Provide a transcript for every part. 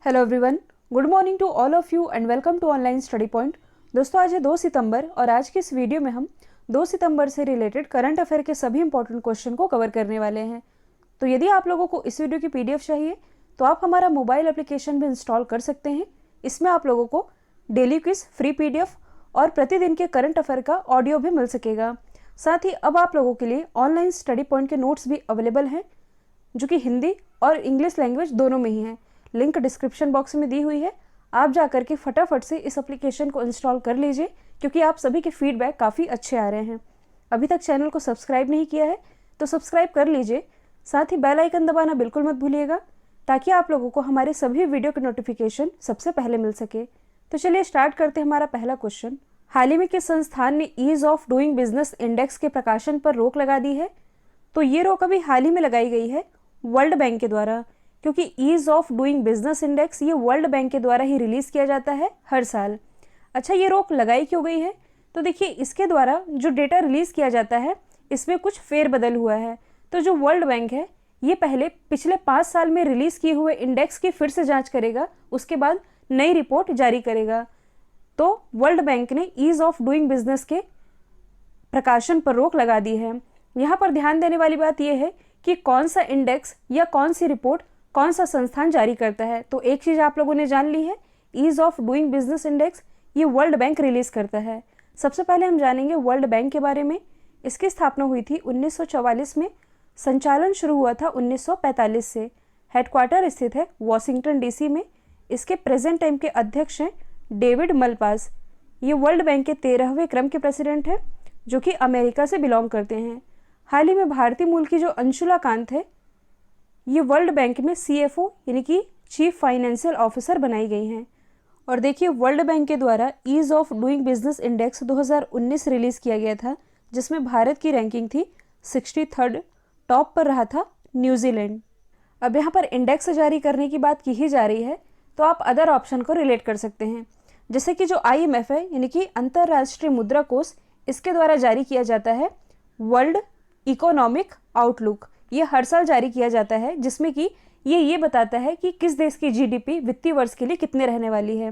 Hello everyone, good morning to all of and welcome to online study point. दोस्तों, आज है 2 सितंबर और आज की इस वीडियो में हम 2 सितंबर से रिलेटेड करंट अफेयर के सभी इंपॉर्टेंट क्वेश्चन को कवर करने वाले हैं। तो यदि आप लोगों को इस वीडियो की पीडीएफ चाहिए तो आप हमारा मोबाइल एप्लीकेशन भी इंस्टॉल कर सकते हैं। इसमें आप लोगों को डेली क्विज, फ्री पीडीएफ और प्रतिदिन के करंट अफेयर का ऑडियो भी मिल सकेगा। साथ ही अब आप लोगों के लिए ऑनलाइन स्टडी पॉइंट के नोट्स भी अवेलेबल हैं, जो कि हिंदी और इंग्लिश लैंग्वेज दोनों में ही हैं। लिंक डिस्क्रिप्शन बॉक्स में दी हुई है, आप जाकर के फटाफट से इस एप्लीकेशन को इंस्टॉल कर लीजिए, क्योंकि आप सभी के फीडबैक काफ़ी अच्छे आ रहे हैं। अभी तक चैनल को सब्सक्राइब नहीं किया है तो सब्सक्राइब कर लीजिए। साथ ही बेल आइकन दबाना बिल्कुल मत भूलिएगा, ताकि आप लोगों को हमारे सभी वीडियो के नोटिफिकेशन सबसे पहले मिल सके। तो चलिए स्टार्ट करते हैं हमारा पहला क्वेश्चन। हाल ही में किस संस्थान ने ease of doing business index के प्रकाशन पर रोक लगा दी है? तो ये रोक अभी हाल ही में लगाई गई है वर्ल्ड बैंक के द्वारा, क्योंकि ease of doing business index ये वर्ल्ड बैंक के द्वारा ही रिलीज किया जाता है हर साल। अच्छा, ये रोक लगाई क्यों गई है? तो देखिए, इसके द्वारा जो डेटा रिलीज किया जाता है इसमें कुछ फेरबदल हुआ है। तो जो वर्ल्ड बैंक है ये पहले पिछले 5 साल में रिलीज किए हुए इंडेक्स की फिर से जांच करेगा, उसके बाद नई रिपोर्ट जारी करेगा। तो वर्ल्ड बैंक ने ईज ऑफ डूइंग बिजनेस के प्रकाशन पर रोक लगा दी है। यहाँ पर ध्यान देने वाली बात यह है कि कौन सा इंडेक्स या कौन सी रिपोर्ट कौन सा संस्थान जारी करता है। तो एक चीज आप लोगों ने जान ली है, ease of doing business index ये वर्ल्ड बैंक रिलीज करता है। सबसे पहले हम जानेंगे वर्ल्ड बैंक के बारे में। इसकी स्थापना हुई थी 1944 में, संचालन शुरू हुआ था 1945 से। हेडक्वार्टर स्थित है वॉशिंगटन डीसी में। इसके प्रेजेंट टाइम के अध्यक्ष हैं डेविड मलपास। ये वर्ल्ड बैंक के 13वें क्रम के प्रेसिडेंट हैं, जो कि अमेरिका से बिलोंग करते हैं। हाल ही में भारतीय मूल की जो अंशुला कांत है, ये वर्ल्ड बैंक में CFO यानी कि चीफ फाइनेंशियल ऑफिसर बनाई गई हैं। और देखिए, वर्ल्ड बैंक के द्वारा ease of doing business index 2019 release किया गया था, जिसमें भारत की रैंकिंग थी 63rd। टॉप पर रहा था न्यूजीलैंड। अब यहाँ पर इंडेक्स जारी करने की बात की ही जा रही है, तो आप अदर ऑप्शन को रिलेट कर सकते हैं, जैसे कि जो IMF है यानी कि अंतर्राष्ट्रीय मुद्रा कोष, इसके द्वारा जारी किया जाता है वर्ल्ड इकोनॉमिक आउटलुक। ये हर साल जारी किया जाता है, जिसमें कि ये बताता है कि किस देश की GDP वित्तीय वर्ष के लिए कितने रहने वाली है।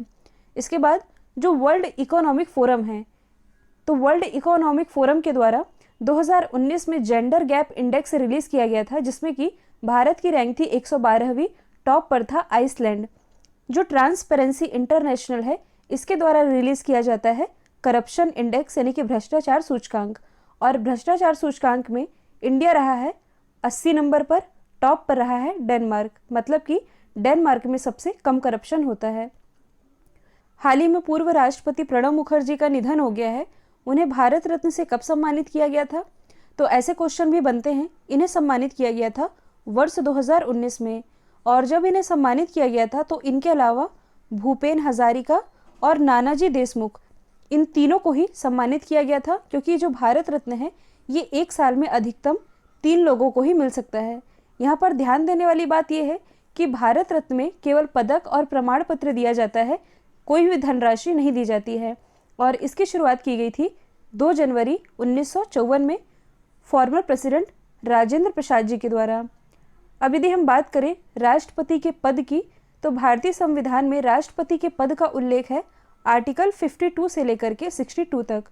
इसके बाद जो वर्ल्ड इकोनॉमिक फोरम है, तो वर्ल्ड इकोनॉमिक फोरम के द्वारा 2019 में जेंडर गैप इंडेक्स रिलीज किया गया था, जिसमें कि भारत की रैंक थी 112वीं। टॉप पर था आइसलैंड। जो ट्रांसपेरेंसी इंटरनेशनल है, इसके द्वारा रिलीज किया जाता है करप्शन इंडेक्स यानी कि भ्रष्टाचार सूचकांक। और भ्रष्टाचार सूचकांक में इंडिया रहा है 80 नंबर पर। टॉप पर रहा है डेनमार्क, मतलब कि डेनमार्क में सबसे कम करप्शन होता है। हाल ही में पूर्व राष्ट्रपति प्रणब मुखर्जी का निधन हो गया है। उन्हें भारत रत्न से कब सम्मानित किया गया था? तो ऐसे क्वेश्चन भी बनते हैं। इन्हें सम्मानित किया गया था वर्ष 2019 में। और जब इन्हें सम्मानित किया गया था तो इनके अलावा भूपेन हजारिका और नानाजी देशमुख, इन तीनों को ही सम्मानित किया गया था, क्योंकि जो भारत रत्न है ये एक साल में अधिकतम 3 लोगों को ही मिल सकता है। यहाँ पर ध्यान देने वाली बात यह है कि भारत रत्न में केवल पदक और प्रमाण पत्र दिया जाता है, कोई भी धनराशि नहीं दी जाती है। और इसकी शुरुआत की गई थी 2 जनवरी 1954 में फॉर्मर प्रेसिडेंट राजेंद्र प्रसाद जी के द्वारा। अब यदि हम बात करें राष्ट्रपति के पद की, तो भारतीय संविधान में राष्ट्रपति के पद का उल्लेख है आर्टिकल 52 से लेकर के 62 तक।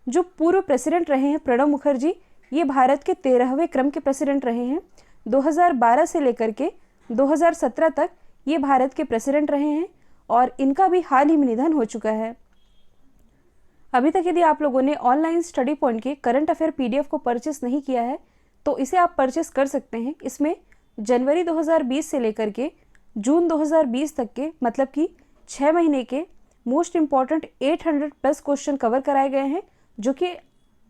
जो पूर्व प्रेसिडेंट रहे हैं प्रणब मुखर्जी, ये भारत के 13वें क्रम के प्रेसिडेंट रहे हैं। 2012 से लेकर के 2017 तक ये भारत के प्रेसिडेंट रहे हैं, और इनका भी हाल ही में निधन हो चुका है। अभी तक यदि आप लोगों ने ऑनलाइन स्टडी पॉइंट के करंट अफेयर PDF को परचेस नहीं किया है तो इसे आप परचेस कर सकते हैं। इसमें जनवरी 2020 से लेकर के जून 2020 तक के, मतलब कि 6 महीने के मोस्ट इंपॉर्टेंट 800+ क्वेश्चन कवर कराए गए हैं, जो कि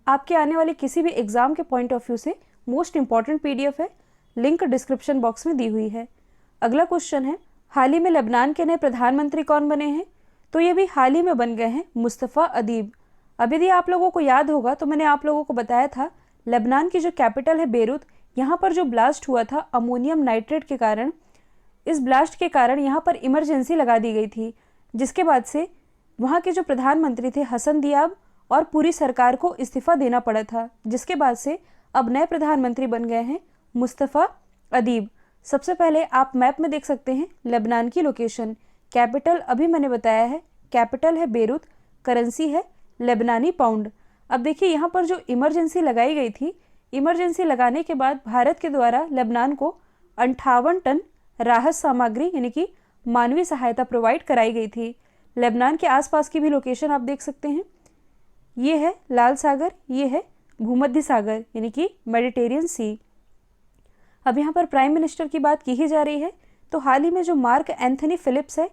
आपके आने वाले किसी भी एग्जाम के पॉइंट ऑफ व्यू से मोस्ट इंपॉर्टेंट PDF है। लिंक डिस्क्रिप्शन बॉक्स में दी हुई है। अगला क्वेश्चन है, हाल ही में लेबनान के नए प्रधानमंत्री कौन बने हैं? तो ये भी हाल ही में बन गए हैं मुस्तफ़ा अदीब। अब यदि आप लोगों को याद होगा तो मैंने आप लोगों को बताया था लेबनान की जो कैपिटल है बेरूत, यहाँ पर जो ब्लास्ट हुआ था अमोनियम नाइट्रेट के कारण, इस ब्लास्ट के कारण यहाँ पर इमरजेंसी लगा दी गई थी, जिसके बाद से वहाँ के जो प्रधानमंत्री थे हसन दियाब और पूरी सरकार को इस्तीफा देना पड़ा था, जिसके बाद से अब नए प्रधानमंत्री बन गए हैं मुस्तफ़ा अदीब। सबसे पहले आप मैप में देख सकते हैं लेबनान की लोकेशन। कैपिटल अभी मैंने बताया है, कैपिटल है बेरूत, करेंसी है लेबनानी पाउंड। अब देखिए यहाँ पर जो इमरजेंसी लगाई गई थी, इमरजेंसी लगाने के बाद भारत के द्वारा लेबनान को 58 टन राहत सामग्री यानी कि मानवीय सहायता प्रोवाइड कराई गई थी। लेबनान के आसपास की भी लोकेशन आप देख सकते हैं, ये है लाल सागर, ये है भूमध्य सागर यानी कि मेडिटेरियन सी। अब यहाँ पर प्राइम मिनिस्टर की बात की ही जा रही है, तो हाल ही में जो मार्क एंथनी फिलिप्स है,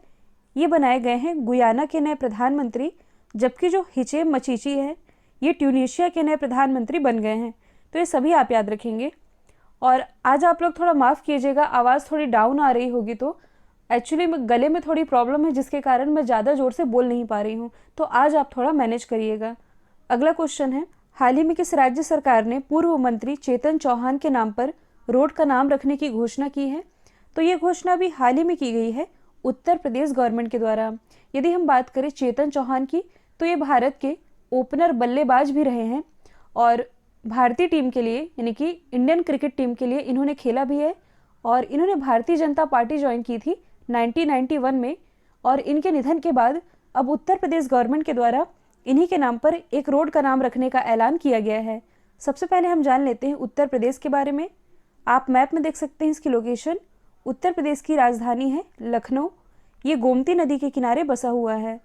ये बनाए गए हैं गुयाना के नए प्रधानमंत्री, जबकि जो हिचेम मचीची है ये ट्यूनीशिया के नए प्रधानमंत्री बन गए हैं। तो ये सभी आप याद रखेंगे। और आज आप लोग थोड़ा माफ़ कीजिएगा, आवाज़ थोड़ी डाउन आ रही होगी, तो एक्चुअली गले में थोड़ी प्रॉब्लम है जिसके कारण मैं ज़्यादा ज़ोर से बोल नहीं पा रही हूँ, तो आज आप थोड़ा मैनेज करिएगा। अगला क्वेश्चन है, हाल ही में किस राज्य सरकार ने पूर्व मंत्री चेतन चौहान के नाम पर रोड का नाम रखने की घोषणा की है? तो ये घोषणा भी हाल ही में की गई है उत्तर प्रदेश गवर्नमेंट के द्वारा। यदि हम बात करें चेतन चौहान की, तो ये भारत के ओपनर बल्लेबाज भी रहे हैं और भारतीय टीम के लिए यानी कि इंडियन क्रिकेट टीम के लिए इन्होंने खेला भी है। और इन्होंने भारतीय जनता पार्टी ज्वाइन की थी 1991 में, और इनके निधन के बाद अब उत्तर प्रदेश गवर्नमेंट के द्वारा इन्हीं के नाम पर एक रोड का नाम रखने का ऐलान किया गया है। सबसे पहले हम जान लेते हैं उत्तर प्रदेश के बारे में। आप मैप में देख सकते हैं इसकी लोकेशन। उत्तर प्रदेश की राजधानी है लखनऊ, ये गोमती नदी के किनारे बसा हुआ है।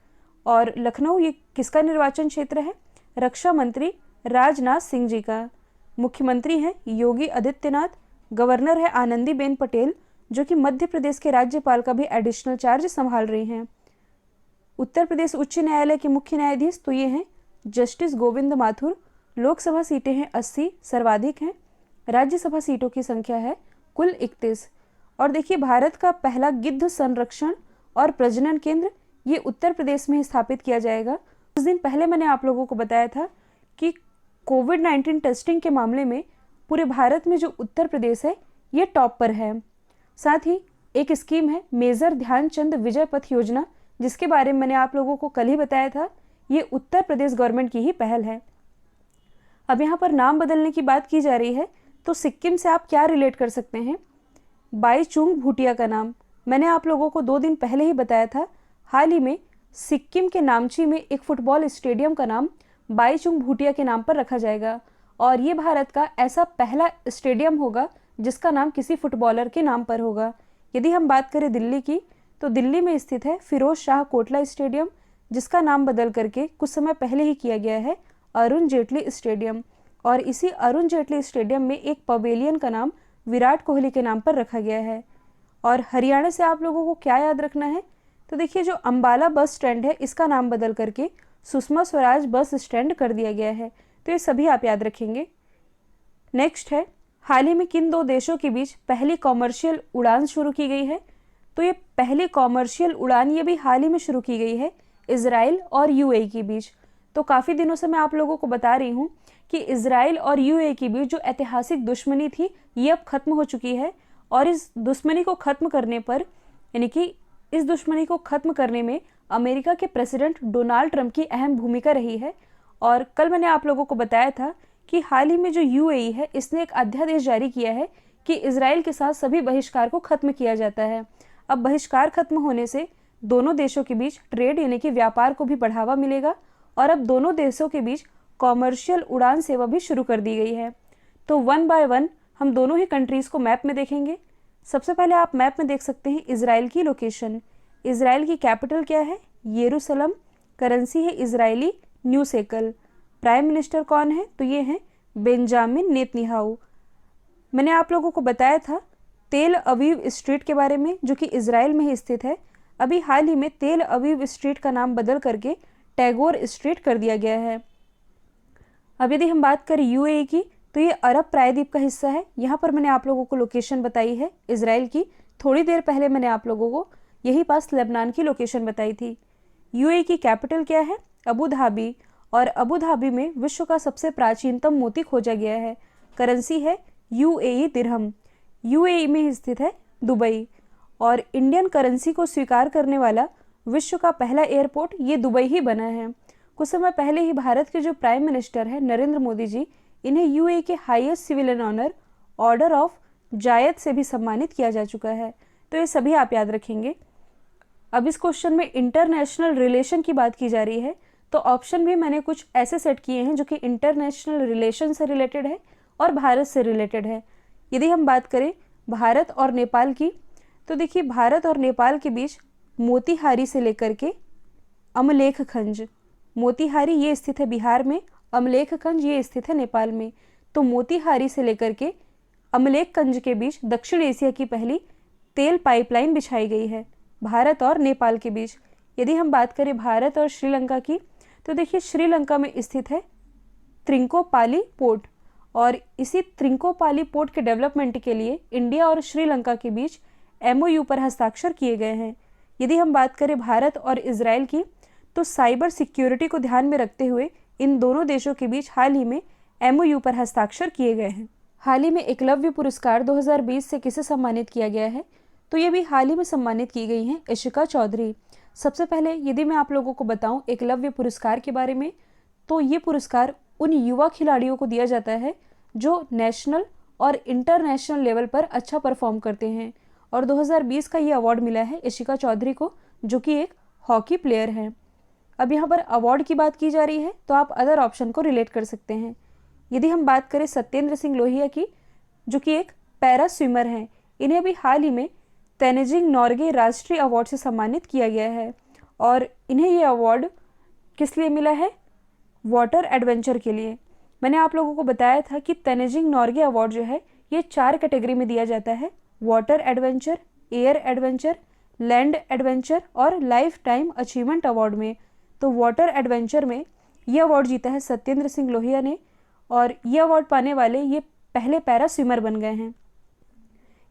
और लखनऊ ये किसका निर्वाचन क्षेत्र है? रक्षा मंत्री राजनाथ सिंह जी का। मुख्यमंत्री हैं योगी आदित्यनाथ, गवर्नर है आनंदीबेन पटेल, जो कि मध्य प्रदेश के राज्यपाल का भी एडिशनल चार्ज संभाल रही हैं। उत्तर प्रदेश उच्च न्यायालय के मुख्य न्यायाधीश तो ये हैं जस्टिस गोविंद माथुर। लोकसभा सीटें हैं 80, सर्वाधिक हैं। राज्यसभा सीटों की संख्या है कुल 31। और देखिए भारत का पहला गिद्ध संरक्षण और प्रजनन केंद्र ये उत्तर प्रदेश में ही स्थापित किया जाएगा। कुछ दिन पहले मैंने आप लोगों को बताया था कि कोविड-19 टेस्टिंग के मामले में पूरे भारत में जो उत्तर प्रदेश है ये टॉप पर है। साथ ही एक स्कीम है मेजर ध्यानचंद विजय पथ योजना, जिसके बारे में मैंने आप लोगों को कल ही बताया था, ये उत्तर प्रदेश गवर्नमेंट की ही पहल है। अब यहाँ पर नाम बदलने की बात की जा रही है, तो सिक्किम से आप क्या रिलेट कर सकते हैं? बाईचुंग भूटिया का नाम मैंने आप लोगों को 2 दिन पहले ही बताया था। हाल ही में सिक्किम के नामची में एक फुटबॉल स्टेडियम का नाम बाईचुंग भूटिया के नाम पर रखा जाएगा, और ये भारत का ऐसा पहला स्टेडियम होगा जिसका नाम किसी फुटबॉलर के नाम पर होगा। यदि हम बात करें दिल्ली की, तो दिल्ली में स्थित है फिरोज शाह कोटला स्टेडियम, जिसका नाम बदल करके कुछ समय पहले ही किया गया है अरुण जेटली स्टेडियम। और इसी अरुण जेटली स्टेडियम में एक पवेलियन का नाम विराट कोहली के नाम पर रखा गया है। और हरियाणा से आप लोगों को क्या याद रखना है? तो देखिए जो अंबाला बस स्टैंड है इसका नाम बदल करके सुषमा स्वराज बस स्टैंड कर दिया गया है। तो ये सभी आप याद रखेंगे। नेक्स्ट है, हाल ही में किन 2 देशों के बीच पहली कॉमर्शियल उड़ान शुरू की गई है? तो ये पहली कॉमर्शियल उड़ान ये भी हाल ही में शुरू की गई है इजराइल और यूएई के बीच। तो काफ़ी दिनों से मैं आप लोगों को बता रही हूँ कि इजराइल और यूएई के बीच जो ऐतिहासिक दुश्मनी थी ये अब खत्म हो चुकी है। और इस दुश्मनी को खत्म करने पर यानी कि इस दुश्मनी को खत्म करने में अमेरिका के प्रेसिडेंट डोनाल्ड ट्रंप की अहम भूमिका रही है। और कल मैंने आप लोगों को बताया था कि हाल ही में जो यूएई है इसने एक अध्यादेश जारी किया है कि इजराइल के साथ सभी बहिष्कार को खत्म किया जाता है। अब बहिष्कार खत्म होने से दोनों देशों के बीच ट्रेड यानी कि व्यापार को भी बढ़ावा मिलेगा, और अब दोनों देशों के बीच कॉमर्शियल उड़ान सेवा भी शुरू कर दी गई है। तो 1 बाय 1 हम दोनों ही कंट्रीज़ को मैप में देखेंगे। सबसे पहले आप मैप में देख सकते हैं इजराइल की लोकेशन। इजराइल की कैपिटल क्या है? यरूशलेम। करेंसी है Israeli new shackle. Prime minister कौन है? तो ये हैं बेंजामिन नेतन्याहू। मैंने आप लोगों को बताया था तेल अवीव स्ट्रीट के बारे में, जो कि इजराइल में ही स्थित है। अभी हाल ही में तेल अवीव स्ट्रीट का नाम बदल करके टैगोर स्ट्रीट कर दिया गया है। अब यदि हम बात करें यूएई की, तो ये अरब प्रायद्वीप का हिस्सा है। यहाँ पर मैंने आप लोगों को लोकेशन बताई है इजराइल की। थोड़ी देर पहले मैंने आप लोगों को यही पास लेबनान की लोकेशन बताई थी। यूएई की कैपिटल क्या है? Abu Dhabi. और अबू धाबी में विश्व का सबसे प्राचीनतम मोती खोजा गया है। करेंसी है यूएई दिरहम। यूएई में स्थित है दुबई। और इंडियन करेंसी को स्वीकार करने वाला विश्व का पहला एयरपोर्ट ये दुबई ही बना है। कुछ समय पहले ही भारत के जो प्राइम मिनिस्टर है नरेंद्र मोदी जी, इन्हें यूएई के highest civilian honour order of Zayed से भी सम्मानित किया जा चुका है। तो ये सभी आप याद रखेंगे। अब इस क्वेश्चन में इंटरनेशनल रिलेशन की बात की जा रही है, तो ऑप्शन भी मैंने कुछ ऐसे सेट किए हैं जो कि इंटरनेशनल रिलेशन से रिलेटेड है और भारत से रिलेटेड है। यदि हम बात करें भारत और नेपाल की, तो देखिए भारत और नेपाल के बीच मोतीहारी से लेकर के अमलेखगंज, मोतीहारी ये स्थित है बिहार में, अमलेखगंज ये स्थित है नेपाल में। तो मोतीहारी से लेकर के अमलेखगंज के बीच दक्षिण एशिया की पहली तेल पाइपलाइन बिछाई गई है भारत और नेपाल के बीच। यदि हम बात करें भारत और श्रीलंका की, तो देखिए श्रीलंका में स्थित है त्रिंकोपाली पोर्ट, और इसी त्रिंकोपाली पोर्ट के डेवलपमेंट के लिए इंडिया और श्रीलंका के बीच MOU पर हस्ताक्षर किए गए हैं। यदि हम बात करें भारत और इजराइल की, तो साइबर सिक्योरिटी को ध्यान में रखते हुए इन दोनों देशों के बीच हाल ही में MOU पर हस्ताक्षर किए गए हैं। हाल ही में एकलव्य पुरस्कार 2020 से किसे सम्मानित किया गया है, तो ये भी हाल ही में सम्मानित की गई हैं इशिका चौधरी। सबसे पहले यदि मैं आप लोगों को बताऊं एकलव्य पुरस्कार के बारे में, तो ये पुरस्कार उन युवा खिलाड़ियों को दिया जाता है जो नेशनल और इंटरनेशनल लेवल पर अच्छा परफॉर्म करते हैं, और 2020 का ये अवार्ड मिला है इशिका चौधरी को, जो कि एक हॉकी प्लेयर हैं। अब यहाँ पर अवार्ड की बात की जा रही है, तो आप अदर ऑप्शन को रिलेट कर सकते हैं। यदि हम बात करें सत्येंद्र सिंह लोहिया की, जो कि एक पैरा स्विमर हैं, इन्हें भी हाल ही में तेनजिंग नोर्गे राष्ट्रीय अवार्ड से सम्मानित किया गया है, और इन्हें ये अवार्ड किस लिए मिला है, वाटर एडवेंचर के लिए। मैंने आप लोगों को बताया था कि तेनजिंग नोर्गे अवार्ड जो है ये 4 कैटेगरी में दिया जाता है, water adventure, air adventure, land adventure और लाइफ टाइम अचीवमेंट अवार्ड में। तो वाटर एडवेंचर में ये अवार्ड जीता है सत्येंद्र सिंह लोहिया ने, और ये अवार्ड पाने वाले ये पहले पैरा स्विमर बन गए हैं।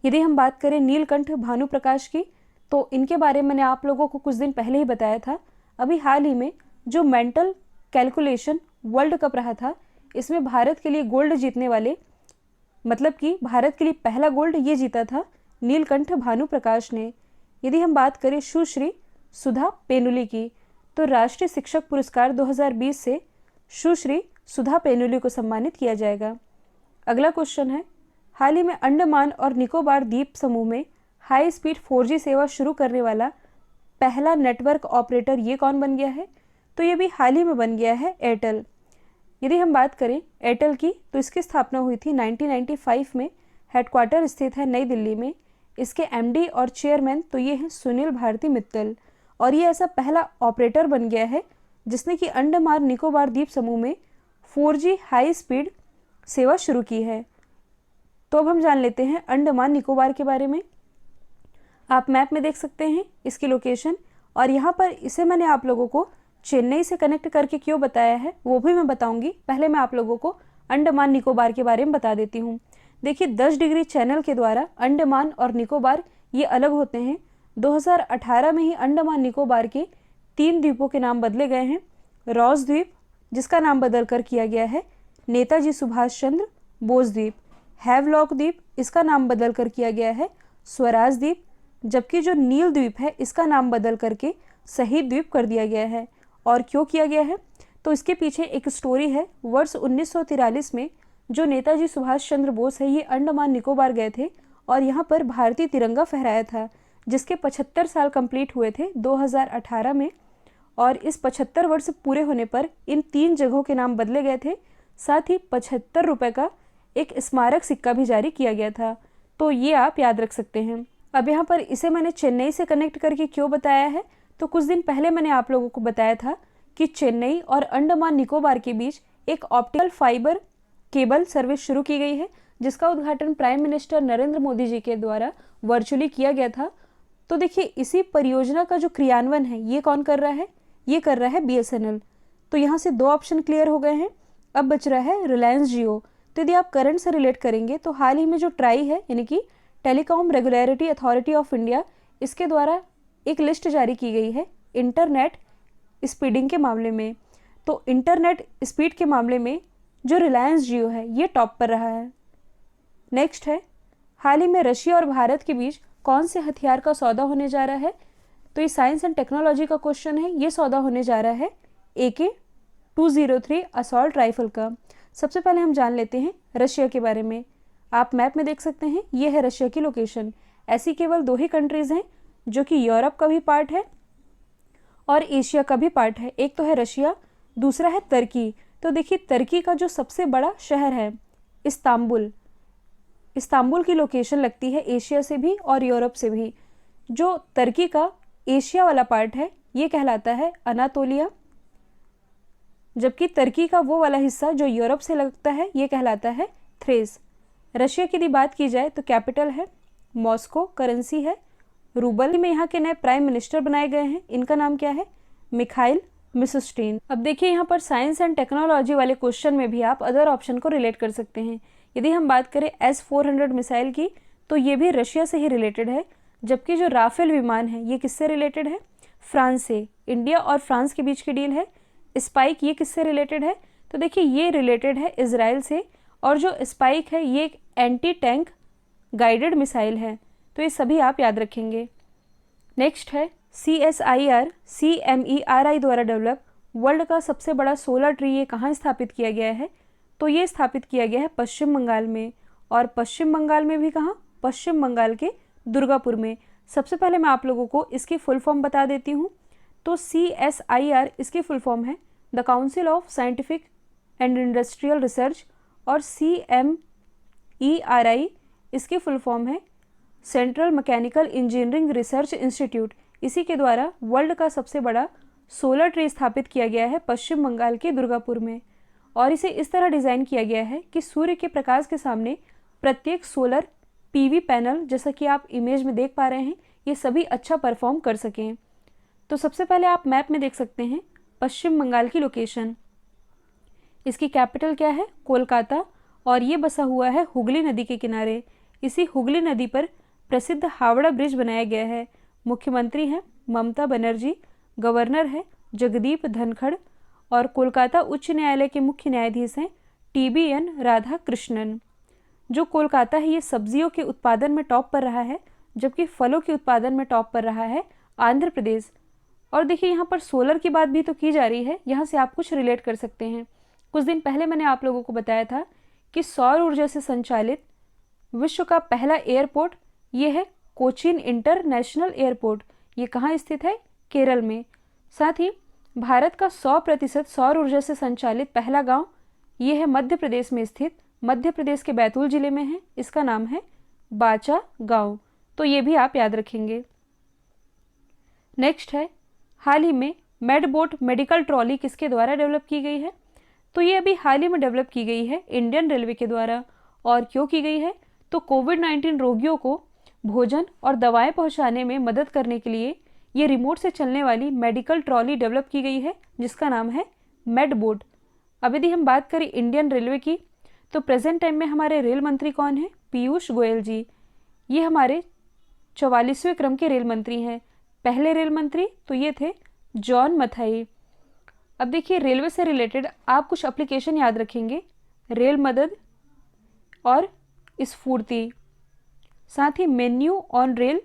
यदि हम बात करें नीलकंठ भानुप्रकाश की, तो इनके बारे में मैंने आप लोगों को कुछ दिन पहले ही बताया था। अभी हाल ही में जो मेंटल कैलकुलेशन वर्ल्ड कप रहा था, इसमें भारत के लिए गोल्ड जीतने वाले, मतलब कि भारत के लिए पहला गोल्ड ये जीता था नीलकंठ भानुप्रकाश ने। यदि हम बात करें सुश्री सुधा पेनुली की, तो राष्ट्रीय शिक्षक पुरस्कार 2020 से सुश्री सुधा पेनुली को सम्मानित किया जाएगा। अगला क्वेश्चन है, हाल ही में अंडमान और निकोबार द्वीप समूह में हाई स्पीड 4G सेवा शुरू करने वाला पहला नेटवर्क ऑपरेटर ये कौन बन गया है, तो ये भी हाल ही में बन गया है एयरटेल। यदि हम बात करें एयरटेल की, तो इसकी स्थापना हुई थी 1995 में, हेडक्वार्टर स्थित है नई दिल्ली में। इसके MD और चेयरमैन तो ये हैं सुनील भारती मित्तल, और ये ऐसा पहला ऑपरेटर बन गया है जिसने कि अंडमान निकोबार द्वीप समूह में 4G हाई स्पीड सेवा शुरू की है। तो अब हम जान लेते हैं अंडमान निकोबार के बारे में। आप मैप में देख सकते हैं इसकी लोकेशन, और यहाँ पर इसे मैंने आप लोगों को चेन्नई से कनेक्ट करके क्यों बताया है वो भी मैं बताऊंगी। पहले मैं आप लोगों को अंडमान निकोबार के बारे में बता देती हूँ। देखिए 10 डिग्री चैनल के द्वारा अंडमान और निकोबार ये अलग होते हैं। 2018 में ही अंडमान निकोबार के 3 द्वीपों के नाम बदले गए हैं। रॉस द्वीप, जिसका नाम बदल कर किया गया है नेताजी सुभाष चंद्र बोस द्वीप। हैवलॉक द्वीप, इसका नाम बदल कर किया गया है स्वराज द्वीप। जबकि जो नील द्वीप है इसका नाम बदल करके शहीद द्वीप कर दिया गया है। और क्यों किया गया है, तो इसके पीछे एक स्टोरी है। वर्ष 1943 में जो नेताजी सुभाष चंद्र बोस है ये अंडमान निकोबार गए थे और यहाँ पर भारतीय तिरंगा फहराया था, जिसके 75 साल कंप्लीट हुए थे 2018 में। और इस 75 वर्ष पूरे होने पर इन 3 जगहों के नाम बदले गए थे। साथ ही 75 रुपये का एक स्मारक सिक्का भी जारी किया गया था। तो ये आप याद रख सकते हैं। अब यहाँ पर इसे मैंने चेन्नई से कनेक्ट करके क्यों बताया है, तो कुछ दिन पहले मैंने आप लोगों को बताया था कि चेन्नई और अंडमान निकोबार के बीच एक ऑप्टिकल फाइबर केबल सर्विस शुरू की गई है, जिसका उद्घाटन प्राइम मिनिस्टर नरेंद्र मोदी जी के द्वारा वर्चुअली किया गया था। तो देखिए इसी परियोजना का जो क्रियान्वयन है ये कौन कर रहा है, ये कर रहा है BSNL। तो यहाँ से 2 ऑप्शन क्लियर हो गए हैं। अब बच रहा है रिलायंस जियो। तो यदि आप करंट से रिलेट करेंगे तो हाल ही में जो ट्राई है यानी कि telecom regulatory authority of India, इसके द्वारा एक लिस्ट जारी की गई है इंटरनेट स्पीडिंग के मामले में। तो इंटरनेट स्पीड के मामले में जो रिलायंस जियो है ये टॉप पर रहा है। नेक्स्ट है, हाल ही में रशिया और भारत के बीच कौन से हथियार का सौदा होने जा रहा है, तो ये साइंस एंड टेक्नोलॉजी का क्वेश्चन है। ये सौदा होने जा रहा है AK-203 असॉल्ट राइफल का। सबसे पहले हम जान लेते हैं रशिया के बारे में। आप मैप में देख सकते हैं, ये है रशिया की लोकेशन। ऐसी केवल 2 ही कंट्रीज़ हैं जो कि यूरोप का भी पार्ट है और एशिया का भी पार्ट है। एक तो है रशिया, दूसरा है तुर्की। तो देखिए तुर्की का जो सबसे बड़ा शहर है इस्तांबुल, इस्तांबुल की लोकेशन लगती है एशिया से भी और यूरोप से भी। जो तुर्की का एशिया वाला पार्ट है ये कहलाता है अनातोलिया, जबकि तुर्की का वो वाला हिस्सा जो यूरोप से लगता है ये कहलाता है थ्रेस। रशिया की यदि बात की जाए तो कैपिटल है मॉस्को, करेंसी है रूबल। में यहाँ के नए प्राइम मिनिस्टर बनाए गए हैं, इनका नाम क्या है? Mikhail Mishustin. अब देखिए यहाँ पर साइंस एंड टेक्नोलॉजी वाले क्वेश्चन में भी आप अदर ऑप्शन को रिलेट कर सकते हैं। यदि हम बात करें S-400 मिसाइल की तो ये भी रशिया से ही रिलेटेड है, जबकि जो राफेल विमान है ये किससे रिलेटेड है? फ्रांस से। इंडिया और फ्रांस के बीच की डील है। स्पाइक ये किससे रिलेटेड है? तो देखिए ये रिलेटेड है इजराइल से, और जो स्पाइक है ये एक एंटी टैंक गाइडेड मिसाइल है। तो ये सभी आप याद रखेंगे। नेक्स्ट है CSIR-CMERI द्वारा डेवलप वर्ल्ड का सबसे बड़ा सोलर ट्री ये कहाँ स्थापित किया गया है? तो ये स्थापित किया गया है पश्चिम बंगाल में। और पश्चिम बंगाल में भी कहाँ? पश्चिम बंगाल के दुर्गापुर में। सबसे पहले मैं आप लोगों को इसकी फुल फॉर्म बता देती हूँ। तो CSIR इसकी फुल फॉर्म है the council of scientific and industrial research, और CMERI इसकी फुल फॉर्म है central mechanical engineering research institute. इसी के द्वारा वर्ल्ड का सबसे बड़ा सोलर ट्री स्थापित किया गया है पश्चिम बंगाल के दुर्गापुर में। और इसे इस तरह डिज़ाइन किया गया है कि सूर्य के प्रकाश के सामने प्रत्येक सोलर PV पैनल, जैसा कि आप इमेज में देख पा रहे हैं, ये सभी अच्छा परफॉर्म कर सकें। तो सबसे पहले आप मैप में देख सकते हैं पश्चिम बंगाल की लोकेशन। इसकी कैपिटल क्या है? कोलकाता। और ये बसा हुआ है हुगली नदी के किनारे। इसी हुगली नदी पर प्रसिद्ध हावड़ा ब्रिज बनाया गया है। मुख्यमंत्री हैं ममता बनर्जी, गवर्नर है जगदीप धनखड़, और कोलकाता उच्च न्यायालय के मुख्य न्यायाधीश हैं TBN राधाकृष्णन। जो कोलकाता है ये सब्जियों के उत्पादन में टॉप पर रहा है, जबकि फलों के उत्पादन में टॉप पर रहा है आंध्र प्रदेश। और देखिए यहाँ पर सोलर की बात भी तो की जा रही है, यहाँ से आप कुछ रिलेट कर सकते हैं। कुछ दिन पहले मैंने आप लोगों को बताया था कि सौर ऊर्जा से संचालित विश्व का पहला एयरपोर्ट ये है कोचीन इंटरनेशनल एयरपोर्ट। ये कहाँ स्थित है? केरल में। साथ ही भारत का 100% सौर ऊर्जा से संचालित पहला गांव ये है मध्य प्रदेश में स्थित, मध्य प्रदेश के बैतूल जिले में है। इसका नाम है बाचा गांव। तो ये भी आप याद रखेंगे। नेक्स्ट है हाल ही में मेडबोट मेडिकल ट्रॉली किसके द्वारा डेवलप की गई है? तो ये अभी हाल ही में डेवलप की गई है इंडियन रेलवे के द्वारा। और क्यों की गई है? तो कोविड-19 रोगियों को भोजन और दवाएं पहुंचाने में मदद करने के लिए ये रिमोट से चलने वाली मेडिकल ट्रॉली डेवलप की गई है, जिसका नाम है मेडबोट। अब यदि हम बात करें इंडियन रेलवे की, तो प्रेजेंट टाइम में हमारे रेल मंत्री कौन है? पीयूष गोयल जी। ये हमारे 44वें क्रम के रेल मंत्री हैं। पहले रेल मंत्री तो ये थे जॉन मथाई। अब देखिए रेलवे से रिलेटेड आप कुछ एप्लीकेशन याद रखेंगे, रेल मदद और स्फूर्ति, साथ ही मेन्यू ऑन रेल।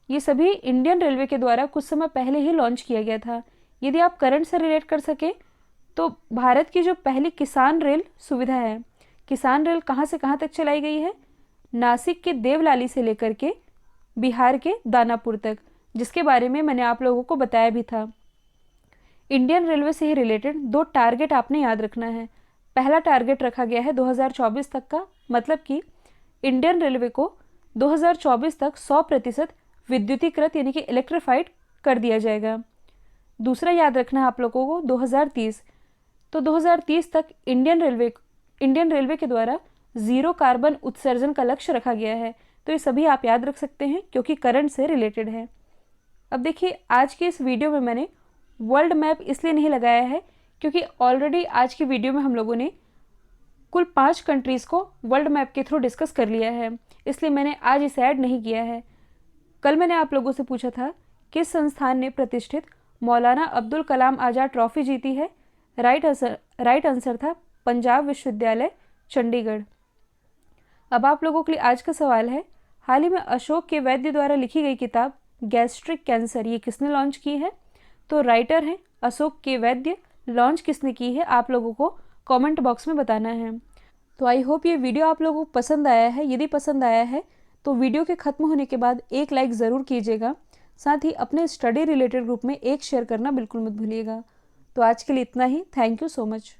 ये सभी इंडियन रेलवे के द्वारा कुछ समय पहले ही लॉन्च किया गया था। यदि आप करंट से रिलेट कर सके तो भारत की जो पहली किसान रेल सुविधा है, किसान रेल कहाँ से कहाँ तक चलाई गई है? नासिक के देवलाली से लेकर के बिहार के दानापुर तक, जिसके बारे में मैंने आप लोगों को बताया भी था। इंडियन रेलवे से ही रिलेटेड 2 टारगेट आपने याद रखना है। पहला टारगेट रखा गया है 2024 तक का, मतलब कि इंडियन रेलवे को 2024 तक 100% विद्युतीकृत यानी कि इलेक्ट्रीफाइड कर दिया जाएगा। दूसरा याद रखना है आप लोगों को 2030। तो 2030 तक इंडियन रेलवे के द्वारा 0 कार्बन उत्सर्जन का लक्ष्य रखा गया है। तो ये सभी आप याद रख सकते हैं क्योंकि करंट से रिलेटेड है। अब देखिए आज की इस वीडियो में मैंने वर्ल्ड मैप इसलिए नहीं लगाया है क्योंकि ऑलरेडी आज की वीडियो में हम लोगों ने कुल 5 कंट्रीज़ को वर्ल्ड मैप के थ्रू डिस्कस कर लिया है, इसलिए मैंने आज इसे ऐड नहीं किया है। कल मैंने आप लोगों से पूछा था किस संस्थान ने प्रतिष्ठित मौलाना अब्दुल कलाम आज़ाद ट्रॉफी जीती है? राइट आंसर था पंजाब विश्वविद्यालय चंडीगढ़। अब आप लोगों के लिए आज का सवाल है, हाल ही में अशोक के वैद्य द्वारा लिखी गई किताब गैस्ट्रिक कैंसर ये किसने लॉन्च की है? तो राइटर हैं अशोक के वैद्य। लॉन्च किसने की है आप लोगों को कमेंट बॉक्स में बताना है। तो आई होप ये वीडियो आप लोगों को पसंद आया है। यदि पसंद आया है तो वीडियो के ख़त्म होने के बाद एक लाइक ज़रूर कीजिएगा। साथ ही अपने स्टडी रिलेटेड ग्रुप में एक शेयर करना बिल्कुल मत भूलिएगा। तो आज के लिए इतना ही। Thank you so much.